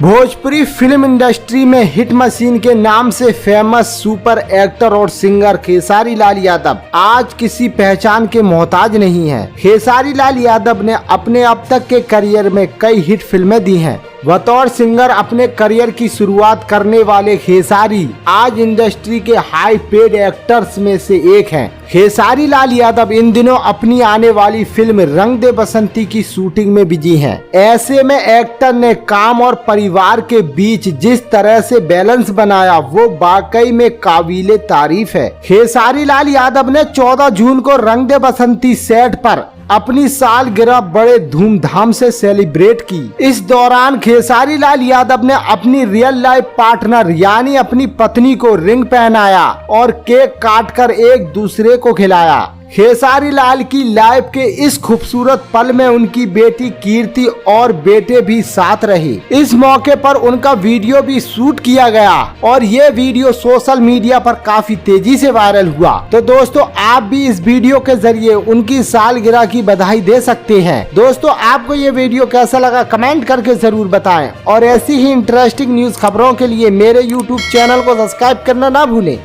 Bhojpuri film industry में hit machine के नाम से फेमस सुपर एक्टर और सिंगर खेसारी लाल यादव आज किसी पहचान के मोहताज नहीं है। खेसारी लाल यादव ने अपने अब तक के करियर में कई हिट फिल्में दी हैं। बतौर सिंगर अपने करियर की शुरुआत करने वाले खेसारी आज इंडस्ट्री के हाई पेड एक्टर्स में से एक हैं। खेसारी लाल यादव इन दिनों अपनी आने वाली फिल्म रंग दे बसंती की शूटिंग में बिजी हैं। ऐसे में एक्टर ने काम और परिवार के बीच जिस तरह से बैलेंस बनाया वो वाकई में काबिले तारीफ है। खेसारी लाल यादव ने 14 जून को रंग दे बसंती सेट पर अपनी सालगिरह बड़े धूमधाम से सेलिब्रेट की। इस दौरान खेसारी लाल यादव ने अपनी रियल लाइफ पार्टनर यानी अपनी पत्नी को रिंग पहनाया और केक काटकर एक दूसरे को खिलाया। खेसारी लाल की लाइफ के इस खूबसूरत पल में उनकी बेटी कीर्ति और बेटे भी साथ रहे। इस मौके पर उनका वीडियो भी शूट किया गया और ये वीडियो सोशल मीडिया पर काफी तेजी से वायरल हुआ। तो दोस्तों आप भी इस वीडियो के जरिए उनकी सालगिरह की बधाई दे सकते हैं। दोस्तों आपको ये वीडियो कैसा लगा कमेंट करके जरूर बताएं और ऐसी ही इंटरेस्टिंग न्यूज खबरों के लिए मेरे YouTube चैनल को सब्सक्राइब करना ना भूलें।